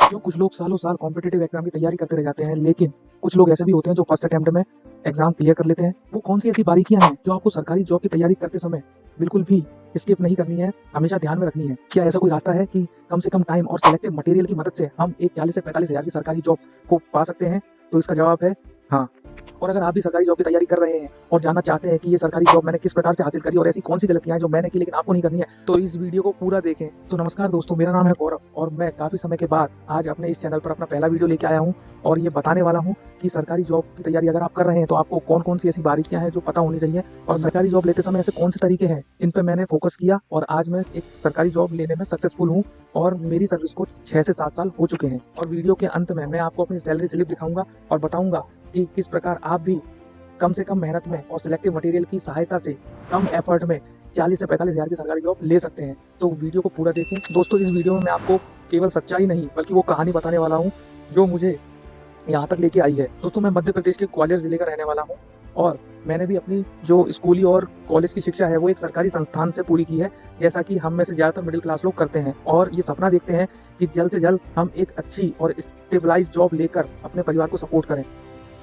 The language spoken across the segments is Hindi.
क्यों कुछ लोग सालों साल कॉम्पिटिटिव एग्जाम की तैयारी करते रह जाते हैं, लेकिन कुछ लोग ऐसे भी होते हैं जो फर्स्ट अटेम्प्ट में एग्जाम क्लियर कर लेते हैं। वो कौन सी ऐसी बारीकियां हैं जो आपको सरकारी जॉब की तैयारी करते समय बिल्कुल भी स्किप नहीं करनी है, हमेशा ध्यान में रखनी है? क्या ऐसा कोई रास्ता है कि कम से कम टाइम और सिलेक्टिव मटेरियल की मदद से हम एक 40 से 45 हज़ार की सरकारी जॉब को पा सकते हैं? तो इसका जवाब है हाँ। और अगर आप भी सरकारी जॉब की तैयारी कर रहे हैं और जानना चाहते हैं कि ये सरकारी जॉब मैंने किस प्रकार से हासिल करी और ऐसी कौन सी गलतियां हैं जो मैंने की लेकिन आपको नहीं करनी है, तो इस वीडियो को पूरा देखें। तो नमस्कार दोस्तों, मेरा नाम है गौरव और मैं काफ़ी समय के बाद आज अपने इस चैनल पर अपना पहला वीडियो लेके आया हूं और ये बताने वाला हूं कि सरकारी जॉब की तैयारी अगर आप कर रहे हैं तो आपको कौन कौन सी ऐसी बारीकियां हैं जो पता होनी चाहिए, और सरकारी जॉब लेते समय ऐसे कौन से तरीके हैं जिन पर मैंने फोकस किया और आज मैं एक सरकारी जॉब लेने में सक्सेसफुल हूँ और मेरी सर्विस को 6 से 7 साल हो चुके हैं। और वीडियो के अंत में मैं आपको अपनी सैलरी स्लिप दिखाऊंगा और बताऊंगा कि किस प्रकार आप भी कम से कम मेहनत में और सिलेक्टिव मटेरियल की सहायता से कम एफर्ट में 40 से 45 हज़ार की सरकारी जॉब ले सकते हैं। तो वीडियो को पूरा देखें दोस्तों। इस वीडियो में मैं आपको केवल सच्चाई नहीं बल्कि वो कहानी बताने वाला हूँ जो मुझे यहाँ तक लेके आई है। दोस्तों, मैं मध्य प्रदेश के ग्वालियर जिले का रहने वाला हूँ और मैंने भी अपनी जो स्कूली और कॉलेज की शिक्षा है वो एक सरकारी संस्थान से पूरी की है, जैसा कि हम में से ज़्यादातर मिडिल क्लास लोग करते हैं और ये सपना देखते हैं कि जल्द से जल्द हम एक अच्छी और स्टेबलाइज जॉब लेकर अपने परिवार को सपोर्ट करें।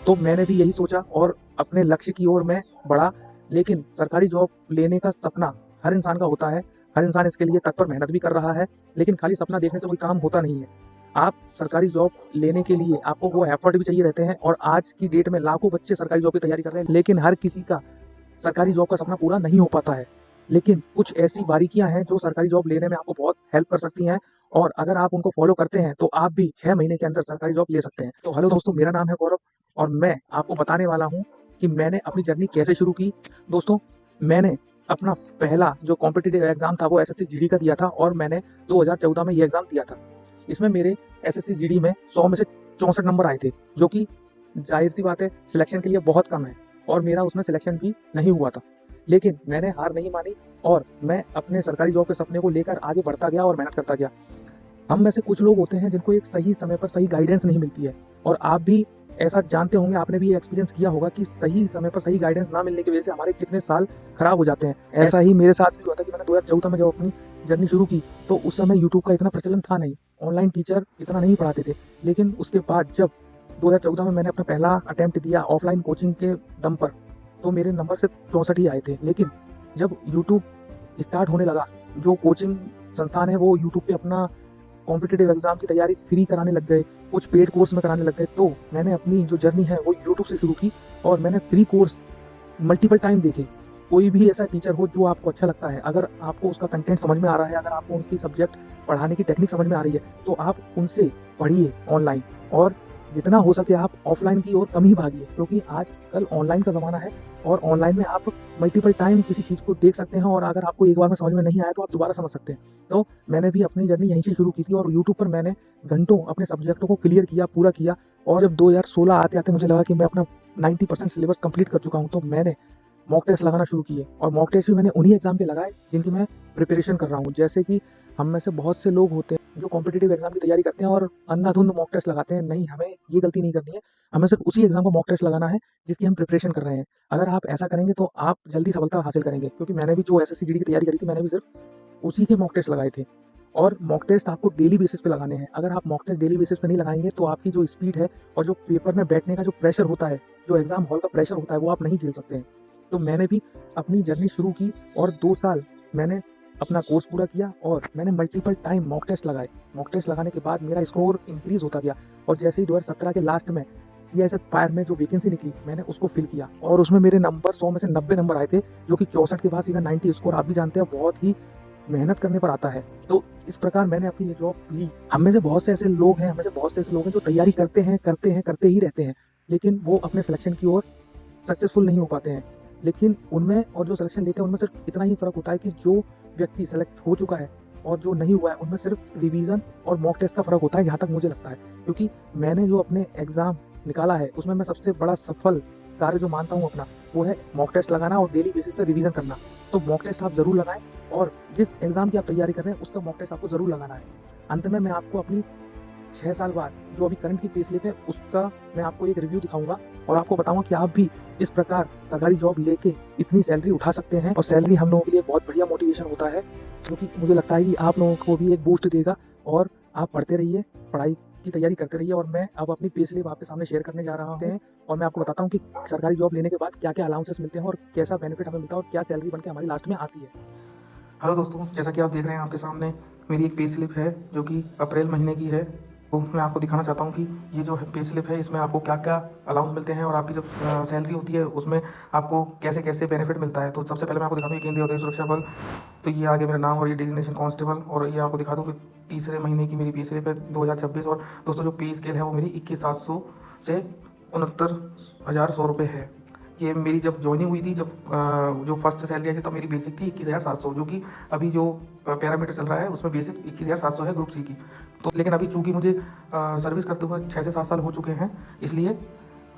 तो मैंने भी यही सोचा और अपने लक्ष्य की ओर मैं बढ़ा। लेकिन सरकारी जॉब लेने का सपना हर इंसान का होता है, हर इंसान इसके लिए तत्पर मेहनत भी कर रहा है, लेकिन खाली सपना देखने से कोई काम होता नहीं है। आप सरकारी जॉब लेने के लिए आपको वो एफर्ट भी चाहिए रहते हैं और आज की डेट में लाखों बच्चे सरकारी जॉब की तैयारी कर रहे हैं, लेकिन हर किसी का सरकारी जॉब का सपना पूरा नहीं हो पाता है। लेकिन कुछ ऐसी बारीकियां हैं जो सरकारी जॉब लेने में आपको बहुत हेल्प कर सकती हैं और अगर आप उनको फॉलो करते हैं तो आप भी 6 महीने के अंदर सरकारी जॉब ले सकते हैं। तो हेलो दोस्तों, मेरा नाम है गौरव और मैं आपको बताने वाला हूं कि मैंने अपनी जर्नी कैसे शुरू की। दोस्तों, मैंने अपना पहला जो कॉम्पिटिटिव एग्जाम था वो एसएससी जीडी का दिया था और मैंने 2014 में ये एग्जाम दिया था। इसमें मेरे एसएससी जीडी में 100 में से 64 नंबर आए थे, जो कि जाहिर सी बात है सिलेक्शन के लिए बहुत कम है और मेरा उसमें सिलेक्शन भी नहीं हुआ था। लेकिन मैंने हार नहीं मानी और मैं अपने सरकारी जॉब के सपने को लेकर आगे बढ़ता गया और मेहनत करता गया। हम में से कुछ लोग होते हैं जिनको एक सही समय पर सही गाइडेंस नहीं मिलती है और आप भी ऐसा जानते होंगे, आपने भी एक्सपीरियंस किया होगा कि सही समय पर सही गाइडेंस ना मिलने की वजह से हमारे कितने साल खराब हो जाते हैं। ऐसा ही मेरे साथ भी हुआ था कि मैंने 2014 में जब अपनी जर्नी शुरू की तो उस समय यूट्यूब का इतना प्रचलन था नहीं, ऑनलाइन टीचर इतना नहीं पढ़ाते थे। लेकिन उसके बाद जब 2014 में मैंने अपना पहला अटेम्प्ट दिया ऑफलाइन कोचिंग के दम पर, तो मेरे नंबर सिर्फ 64 ही आए थे। लेकिन जब यूट्यूब स्टार्ट होने लगा, जो कोचिंग संस्थान है वो यूट्यूब पे अपना कॉम्पिटिटिव एग्जाम की तैयारी फ्री कराने लग गए, कुछ पेड कोर्स में कराने लग गए, तो मैंने अपनी जो जर्नी है वो यूट्यूब से शुरू की और मैंने फ्री कोर्स मल्टीपल टाइम देखे। कोई भी ऐसा टीचर हो जो आपको अच्छा लगता है, अगर आपको उसका कंटेंट समझ में आ रहा है, अगर आपको उनकी सब्जेक्ट पढ़ाने की टेक्निक समझ में आ रही है, तो आप उनसे पढ़िए ऑनलाइन और जितना हो सके आप ऑफलाइन की ओर कम ही भागिए, क्योंकि आज कल ऑनलाइन का ज़माना है और ऑनलाइन में आप मल्टीपल टाइम किसी चीज़ को देख सकते हैं और अगर आपको एक बार में समझ में नहीं आया तो आप दोबारा समझ सकते हैं। तो मैंने भी अपनी जर्नी यहीं से शुरू की थी और यूट्यूब पर मैंने घंटों अपने सब्जेक्टों को क्लियर किया, पूरा किया। और जब 2016 आते आते मुझे लगा कि मैं अपना 90% सिलेबस कंप्लीट कर चुका हूँ, तो मैंने मॉक टेस्ट लगाना शुरू किए और मॉक टेस्ट भी मैंने उन्हीं एग्जाम के लगाए जिनकी मैं प्रिपरेशन कर रहा हूँ। जैसे कि हम में से बहुत से लोग होते हैं जो कॉम्पिटिटिव एग्जाम की तैयारी करते हैं और अंधाधुंध मॉक टेस्ट लगाते हैं। नहीं, हमें ये गलती नहीं करनी है, हमें सिर्फ उसी एग्जाम को मॉक टेस्ट लगाना है जिसकी हम प्रिपरेशन कर रहे हैं। अगर आप ऐसा करेंगे तो आप जल्दी सफलता हासिल करेंगे, क्योंकि मैंने भी जो एसएससी जीडी की तैयारी करी थी मैंने भी सिर्फ उसी के मॉक टेस्ट लगाए थे। और मॉक टेस्ट आपको डेली बेसिस पे लगाने हैं। अगर आप मॉक टेस्ट डेली बेसिस पे नहीं लगाएंगे तो आपकी जो स्पीड है और जो पेपर में बैठने का जो प्रेशर होता है, जो एग्जाम हॉल का प्रेशर होता है, वो आप नहीं झेल सकते हैं। तो मैंने भी अपनी जर्नी शुरू की और 2 साल मैंने अपना कोर्स पूरा किया और मैंने मल्टीपल टाइम मॉक टेस्ट लगाए। मॉक टेस्ट लगाने के बाद मेरा स्कोर इंक्रीज होता गया और जैसे ही 2017 के लास्ट में सीआईएसएफ फायर में जो वैकेंसी निकली मैंने उसको फिल किया और उसमें मेरे नंबर 100 में से 90 नंबर आए थे, जो कि 64 के बाद सीधा 90 स्कोर आप भी जानते हैं बहुत ही मेहनत करने पर आता है। तो इस प्रकार मैंने अपनी ये जॉब ली। हम में से बहुत से ऐसे लोग हैं, जो तैयारी करते ही रहते हैं, लेकिन वो अपने सिलेक्शन की ओर सक्सेसफुल नहीं हो पाते हैं। लेकिन उनमें और जो सिलेक्शन लेते हैं उनमें सिर्फ इतना ही फर्क होता है कि जो व्यक्ति सेलेक्ट हो चुका है और जो नहीं हुआ है उनमें सिर्फ रिवीजन और मॉक टेस्ट का फर्क होता है, जहाँ तक मुझे लगता है। क्योंकि मैंने जो अपने एग्जाम निकाला है उसमें मैं सबसे बड़ा सफल कार्य जो मानता हूँ अपना, वो है मॉक टेस्ट लगाना और डेली बेसिस पर रिवीजन करना। तो मॉक टेस्ट आप जरूर लगाएं और जिस एग्जाम की आप तैयारी कर रहे हैं उसका मॉक टेस्ट आपको जरूर लगाना है। अंत में मैं आपको अपनी 6 साल बाद जो अभी करंट की पे स्लिप है उसका मैं आपको एक रिव्यू दिखाऊंगा और आपको बताऊंगा कि आप भी इस प्रकार सरकारी जॉब लेके इतनी सैलरी उठा सकते हैं। और सैलरी हम लोगों के लिए बहुत बढ़िया मोटिवेशन होता है, जो कि मुझे लगता है कि आप लोगों को भी एक बूस्ट देगा और आप पढ़ते रहिए, पढ़ाई की तैयारी करते रहिए। और मैं अब अपनी पे स्लिप आपके सामने शेयर करने जा रहा हूँ और मैं आपको बताता हूँ कि सरकारी जॉब लेने के बाद क्या क्या अलाउंसेस मिलते हैं और कैसा बेनिफिट हमें मिलता है और क्या सैलरी बन के हमारी लास्ट में आती है। हेलो दोस्तों, जैसा कि आप देख रहे हैं आपके सामने मेरी एक पे स्लिप है जो कि अप्रैल महीने की है। तो मैं आपको दिखाना चाहता हूँ कि ये जो पे स्लिप है इसमें आपको क्या क्या अलाउंस मिलते हैं और आपकी जब सैलरी होती है उसमें आपको कैसे कैसे बेनिफिट मिलता है। तो सबसे पहले मैं आपको दिखाता हूँ केंद्रीय उद्योग सुरक्षा बल। तो ये आगे मेरा नाम और ये डिजिग्नेशन कांस्टेबल, और ये आपको दिखा दूँ कि तीसरे महीने की मेरी पे स्लिप है 2026। और दोस्तों जो पे स्केल है वो मेरी 21,700 से 69,100 रुपये है। ये मेरी जब ज्वाइनिंग हुई थी, जब जो फर्स्ट सैलरी आई थी तब मेरी बेसिक थी 21,700, जो कि अभी जो पैरामीटर चल रहा है उसमें बेसिक 21,700 है ग्रुप सी की। तो लेकिन अभी चूँकि मुझे सर्विस करते हुए 6 से 7 साल हो चुके हैं, इसलिए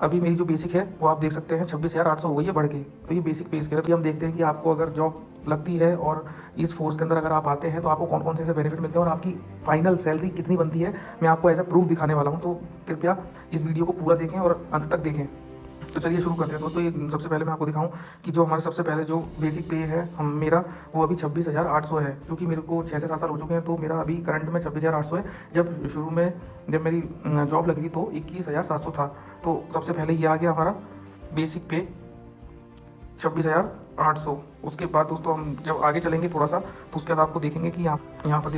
अभी मेरी जो बेसिक है वो आप देख सकते हैं 26,800 हो गई है बढ़ के। तो ये बेसिक पे स्केल है। तो हम देखते हैं कि आपको अगर जॉब लगती है और इस फोर्स के अंदर अगर आप आते हैं तो आपको कौन कौन से ऐसे बेनिफिट मिलते हैं और आपकी फाइनल सैलरी कितनी बनती है, मैं आपको एज अ प्रूफ दिखाने वाला हूँ। तो कृपया इस वीडियो को पूरा देखें और अंत तक देखें। तो चलिए शुरू करते हैं दोस्तों। ये सबसे पहले मैं आपको दिखाऊं कि जो हमारे सबसे पहले जो बेसिक पे है हम मेरा वो अभी 26,800 है, जो कि मेरे को 6 से 7 साल हो चुके हैं। तो मेरा अभी करंट में 26,800 है। जब शुरू में जब मेरी जॉब लगी थी तो 21,700 था। तो सबसे पहले ये आ गया हमारा बेसिक पे 26,800। उसके बाद दोस्तों हम जब आगे चलेंगे थोड़ा सा तो उसके बाद आपको देखेंगे कि यहाँ पर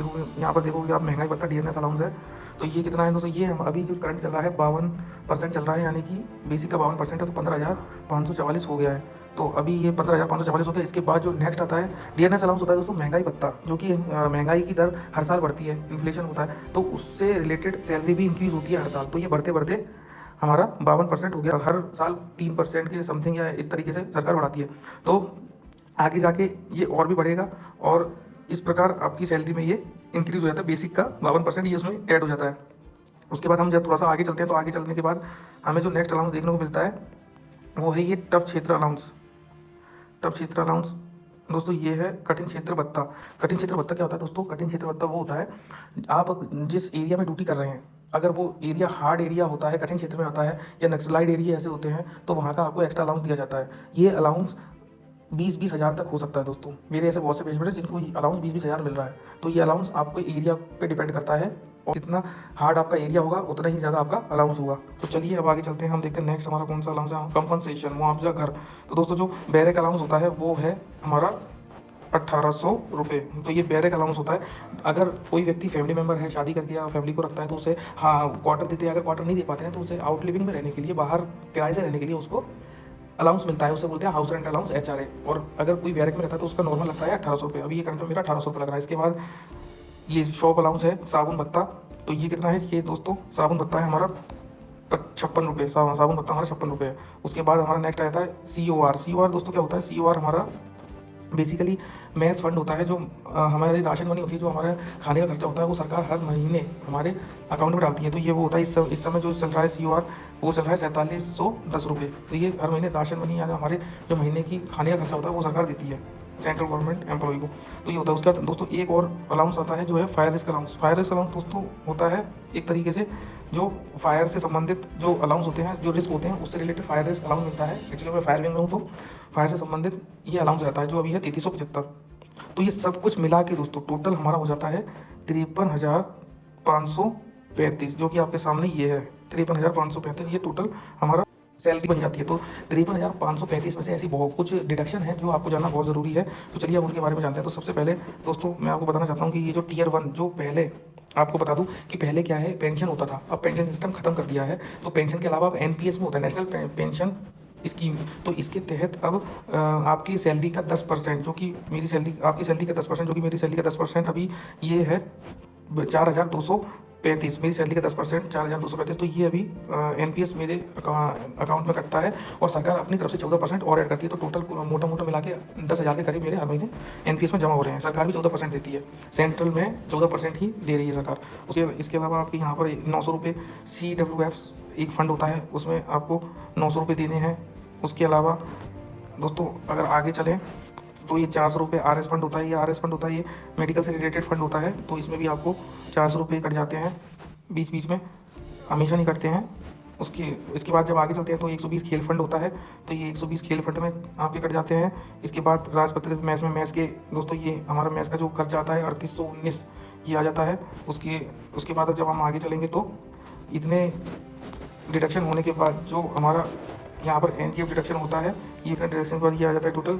देखोगे आप महंगाई भत्ता DNS अलाउंस है। तो ये कितना है दोस्तों, ये हम अभी जो करंट चल रहा है 52% चल रहा है, यानी कि बेसिक का 52% है तो 15,544 हो गया है। तो अभी ये 15,544 हो गया। इसके बाद जो नेक्स्ट आता है DNS अलाउंस होता है दोस्तों महंगाई भत्ता, जो कि महंगाई की दर हर साल बढ़ती है, इन्फ्लेशन होता है, तो उससे रिलेटेड सैलरी भी इंक्रीज़ होती है हर साल। तो ये बढ़ते बढ़ते हमारा 52% हो गया। हर साल 3% के समथिंग या इस तरीके से सरकार बढ़ाती है। तो आगे जाके ये और भी बढ़ेगा और इस प्रकार आपकी सैलरी में ये इंक्रीज़ हो जाता है। बेसिक का 52% ये उसमें ऐड हो जाता है। उसके बाद हम जब थोड़ा सा आगे चलते हैं तो आगे चलने के बाद हमें जो नेक्स्ट अलाउंस देखने को मिलता है वो है ये टफ क्षेत्र अलाउंस। टफ क्षेत्र अलाउंस दोस्तों ये है कठिन क्षेत्र भत्ता। कठिन क्षेत्र भत्ता क्या होता है दोस्तों? कठिन क्षेत्र भत्ता वो होता है आप जिस एरिया में ड्यूटी कर रहे हैं, अगर वो एरिया हार्ड एरिया होता है, कठिन क्षेत्र में आता है, या नक्सलाइड एरिया ऐसे होते हैं, तो वहाँ का आपको एक्स्ट्रा अलाउंस दिया जाता है। ये अलाउंस 20-20 हज़ार तक हो सकता है दोस्तों। मेरे ऐसे बहुत से पेशेंट हैं जिनको अलाउंस 20-20 हज़ार मिल रहा है। तो ये अलाउंस आपको एरिया पे डिपेंड करता है और जितना हार्ड आपका एरिया होगा उतना ही ज़्यादा आपका अलाउंस होगा। तो चलिए अब आगे चलते हैं, हम देखते हैं नेक्स्ट हमारा कौन सा अलाउंस है। कंपनसेशन, मुआवजा घर। तो दोस्तों जो बैरक अलाउंस होता है वो है हमारा 1,800 रुपये। तो ये बैरक अलाउंस होता है। अगर कोई व्यक्ति फैमिली मेम्बर है, शादी करके या फैमिली को रखता है तो उसे क्वार्टर देते हैं। अगर क्वार्टर नहीं दे पाते हैं तो उसे आउट लिविंग में रहने के लिए, बाहर किराए से रहने के लिए उसको अलाउंस मिलता है। उसे बोलते हैं हाउस रेंट अलाउंस, HRA। और अगर कोई बैरक में रहता है तो उसका नॉर्मल लगता है 1,800 रुपये। अभी ये करंट में मेरा 1,800 रुपये लग रहा है। इसके बाद ये शॉप अलाउंस है, साबुन भत्ता। तो ये कितना है ये दोस्तों? साबुन भत्ता है हमारा 56 रुपये। साबुन भत्ता हमारा 56 रुपये है। उसके बाद हमारा नेक्स्ट आता है COR। दोस्तों क्या होता है COR? हमारा बेसिकली मैस फंड होता है, जो हमारी राशन मनी होती है, जो हमारे खाने का खर्चा होता है, वो सरकार हर महीने हमारे अकाउंट में डालती है। तो ये वो होता है इस समय जो चल रहा है COR, वो चल रहा है 4710 रुपये। तो ये हर महीने राशन मनी या हमारे जो महीने की खाने का खर्चा होता है वो सरकार देती है सेंट्रल गवर्नमेंट एम्प्लॉय को। तो ये होता है। उसके बाद दोस्तों एक और अलाउंस आता है जो है fire risk allowance. Fire risk allowance दोस्तों होता है एक तरीके से जो फायर से संबंधित जो अलाउंस होते हैं, जो रिस्क होते हैं, उससे रिलेटेड फायर रिस्क अलाउंस मिलता है। एक्चुअली मैं फायर विंग में हूँ तो फायर से संबंधित ये अलाउंस रहता है, जो अभी है 3375। तो ये सब कुछ मिला के दोस्तों टोटल हमारा हो जाता है 53,535, जो कि आपके सामने ये है 53,535। ये टोटल हमारा सैलरी बन जाती है। तो 53,535 में से ऐसी बहुत कुछ डिडक्शन है जो आपको जानना बहुत ज़रूरी है। तो चलिए अब उनके बारे में जानते हैं। तो सबसे पहले दोस्तों मैं आपको बताना चाहता हूँ कि ये जो Tier 1, जो पहले आपको बता दूं कि पहले क्या है, पेंशन होता था, अब पेंशन सिस्टम खत्म कर दिया है। तो पेंशन के अलावा अब NPS में होता है, नेशनल पेंशन स्कीम। तो इसके तहत अब आपकी सैलरी का 10%, जो कि मेरी सैलरी, आपकी सैलरी का 10%, जो कि मेरी सैलरी का 10% अभी ये है 4,235। मेरी सैलरी का 10% 4,235। तो ये अभी NPS मेरे अकाउंट में कटता है और सरकार अपनी तरफ से 14% और ऐड करती है। तो टोटल मोटा मोटा मिला के 10,000 के करीब मेरे हर महीने NPS में जमा हो रहे हैं। सरकार भी 14% देती है, सेंट्रल में 14% ही दे रही है सरकार। इसके अलावा आपके यहाँ पर 900 रुपये CWFs एक फ़ंड होता है, उसमें आपको 900 रुपये देने हैं। उसके अलावा दोस्तों अगर आगे चलें तो ये 400 रुपये RS फंड होता है। ये RS फंड होता है, ये मेडिकल से रिलेटेड फंड होता है। तो इसमें भी आपको 400 रुपये कट जाते हैं, बीच बीच में, हमेशा नहीं कटते हैं। इसके बाद जब आगे चलते हैं तो 120 खेल फंड होता है। तो ये 120 खेल फंड में आपके कट जाते हैं। इसके बाद राजपत्रित मैच में मैच के दोस्तों ये हमारा मैच का जो खर्चा आता है 3819 ये आ जाता है। उसके बाद जब हम आगे चलेंगे तो इतने डिडक्शन होने के बाद जो हमारा यहाँ पर एनजीएफ डिडक्शन होता है, ये इतने डिडक्शन के बाद ये आ जाता है टोटल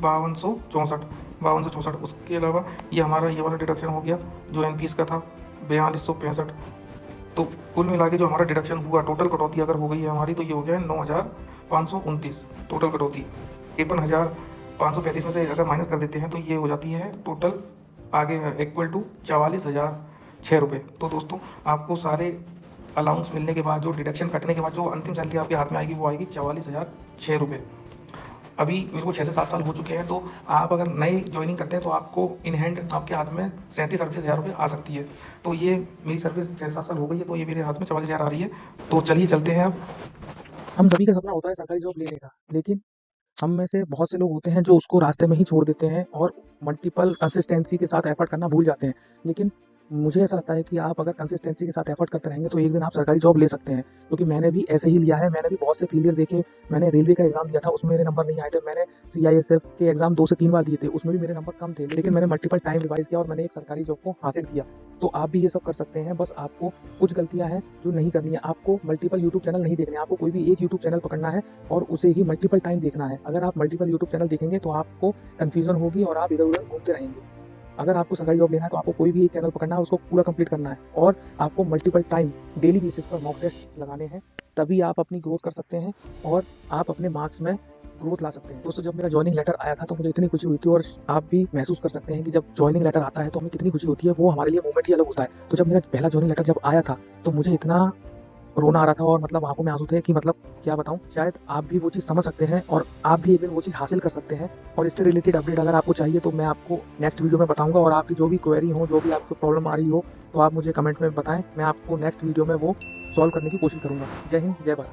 5264। उसके अलावा ये हमारा ये वाला डिडक्शन हो गया जो एनपीएस का था 4265। तो कुल मिला के जो हमारा डिडक्शन हुआ, टोटल कटौती अगर हो गई है हमारी, तो ये हो गया है 9529 टोटल कटौती। 53,535 में से अगर माइनस कर देते हैं तो ये हो जाती है टोटल आगे इक्वल टू 44,006 रुपये। तो दोस्तों आपको सारे अलाउंस मिलने के बाद, जो डिडक्शन कटने के बाद जो अंतिम सैलरी आपके हाथ में आएगी वो आएगी 44,006 रुपये। अभी मेरे को 6 से 7 साल हो चुके हैं, तो आप अगर नई ज्वाइनिंग करते हैं तो आपको इन हैंड आपके हाथ में 37-38 रुपये आ सकती है। तो ये मेरी सर्विस 6 से 7 साल हो गई है, तो ये मेरे हाथ में 44,000 आ रही है। तो चलिए चलते हैं अब। हम सभी का सपना होता है सरकारी जॉब लेने का, लेकिन हम में से बहुत से लोग होते हैं जो उसको रास्ते में ही छोड़ देते हैं और मल्टीपल कंसिस्टेंसी के साथ एफर्ट करना भूल जाते हैं। लेकिन मुझे ऐसा लगता है कि आप अगर कंसिस्टेंसी के साथ एफर्ट करते रहेंगे तो एक दिन आप सरकारी जॉब ले सकते हैं, क्योंकि मैंने भी ऐसे ही लिया है। मैंने भी बहुत से फेलियर देखे। मैंने रेलवे का एग्जाम दिया था, उसमें मेरे नंबर नहीं आए थे। मैंने सीआईएसएफ के एग्जाम 2 से 3 बार दिए थे, उसमें भी मेरे नंबर कम थे, लेकिन मैंने मल्टीपल टाइम रिवाइज किया और मैंने एक सरकारी जॉब को हासिल किया। तो आप भी ये सब कर सकते हैं। बस आपको कुछ गलतियां हैं जो नहीं करनी है। आपको मल्टीपल यूट्यूब चैनल नहीं देखने, आपको कोई भी एक यूट्यूब चैनल पकड़ना है और उसे ही मल्टीपल टाइम देखना है। अगर आप मल्टीपल यूट्यूब चैनल देखेंगे तो आपको कन्फ्यूजन होगी और आप इधर उधर घूमते रहेंगे। अगर आपको सरकारी जॉब लेना है तो आपको कोई भी एक चैनल पकड़ना है, उसको पूरा कंप्लीट करना है और आपको मल्टीपल टाइम डेली बेसिस पर मॉक टेस्ट लगाने हैं। तभी आप अपनी ग्रोथ कर सकते हैं और आप अपने मार्क्स में ग्रोथ ला सकते हैं। दोस्तों, जब मेरा ज्वाइनिंग लेटर आया था तो मुझे इतनी खुशी हुई थी, और आप भी महसूस कर सकते हैं कि जब ज्वाइनिंग लेटर आता है तो हमें कितनी खुशी होती है। वो हमारे लिए मोमेंट ही अलग होता है। तो जब मेरा पहला ज्वाइनिंग लेटर जब आया था तो मुझे इतना रोना आ रहा था और मतलब आंखों में आंसू थे कि मतलब क्या बताऊं। शायद आप भी वो चीज़ समझ सकते हैं और आप भी एक दिन वो चीज़ हासिल कर सकते हैं। और इससे रिलेटेड अपडेट अगर आपको चाहिए तो मैं आपको नेक्स्ट वीडियो में बताऊंगा। और आपकी जो भी क्वेरी हो, जो भी आपको प्रॉब्लम आ रही हो, तो आप मुझे कमेंट में बताएं। मैं आपको नेक्स्ट वीडियो में वो सॉल्व करने की कोशिश करूंगा। जय हिंद, जय भारत।